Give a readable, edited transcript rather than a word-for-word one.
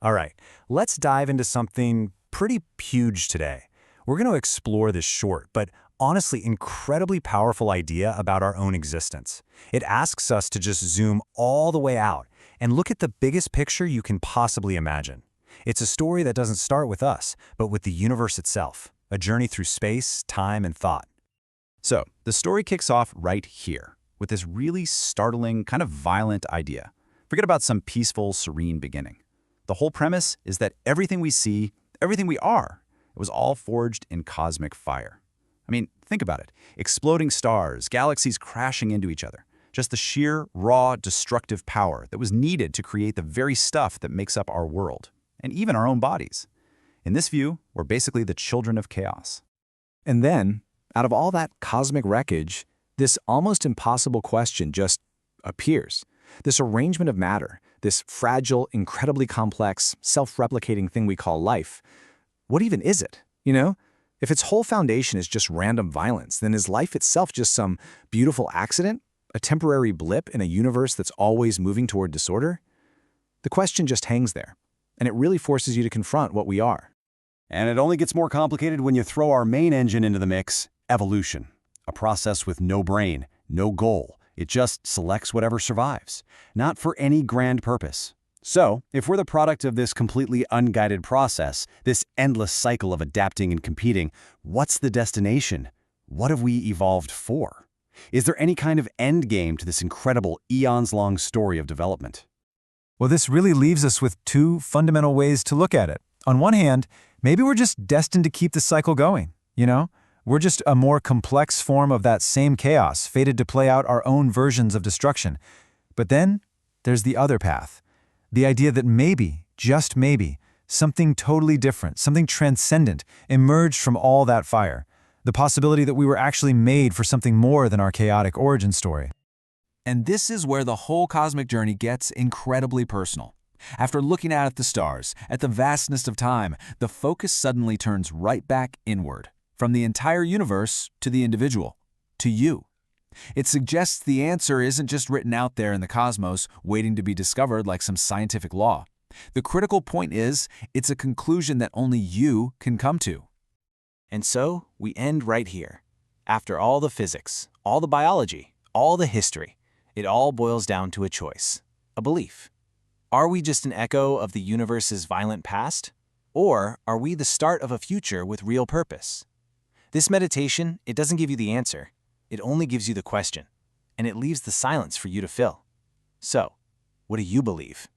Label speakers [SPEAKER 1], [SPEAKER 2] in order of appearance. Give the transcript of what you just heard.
[SPEAKER 1] All right, let's dive into something pretty huge today. We're going to explore this short, but honestly incredibly powerful idea about our own existence. It asks us to just zoom all the way out and look at the biggest picture you can possibly imagine. It's a story that doesn't start with us, but with the universe itself, a journey through space, time, and thought.
[SPEAKER 2] So, the story kicks off right here, with this really startling, kind of violent idea. Forget about some peaceful, serene beginning. The whole premise is that everything we see, everything we are, it was all forged in cosmic fire. I mean, think about it. Exploding stars, galaxies crashing into each other. Just the sheer, raw, destructive power that was needed to create the very stuff that makes up our world, and even our own bodies. In this view, we're basically the children of chaos.
[SPEAKER 3] And then, out of all that cosmic wreckage, this almost impossible question just appears. This arrangement of matter, this fragile, incredibly complex, self-replicating thing we call life, what even is it, you know? If its whole foundation is just random violence, then is life itself just some beautiful accident? A temporary blip in a universe that's always moving toward disorder? The question just hangs there, and it really forces you to confront what we are.
[SPEAKER 4] And it only gets more complicated when you throw our main engine into the mix, evolution. A process with no brain, no goal. It just selects whatever survives, not for any grand purpose. So, if we're the product of this completely unguided process, this endless cycle of adapting and competing, what's the destination? What have we evolved for? Is there any kind of end game to this incredible eons-long story of development?
[SPEAKER 1] Well, this really leaves us with two fundamental ways to look at it. On one hand, maybe we're just destined to keep the cycle going, you know? We're just a more complex form of that same chaos, fated to play out our own versions of destruction. But then, there's the other path. The idea that maybe, just maybe, something totally different, something transcendent, emerged from all that fire. The possibility that we were actually made for something more than our chaotic origin story.
[SPEAKER 5] And this is where the whole cosmic journey gets incredibly personal. After looking out at the stars, at the vastness of time, the focus suddenly turns right back inward, from the entire universe to the individual, to you. It suggests the answer isn't just written out there in the cosmos, waiting to be discovered like some scientific law. The critical point is, it's a conclusion that only you can come to.
[SPEAKER 3] And so, we end right here. After all the physics, all the biology, all the history, it all boils down to a choice, a belief. Are we just an echo of the universe's violent past? Or are we the start of a future with real purpose? This meditation, it doesn't give you the answer. It only gives you the question, and it leaves the silence for you to fill. So, what do you believe?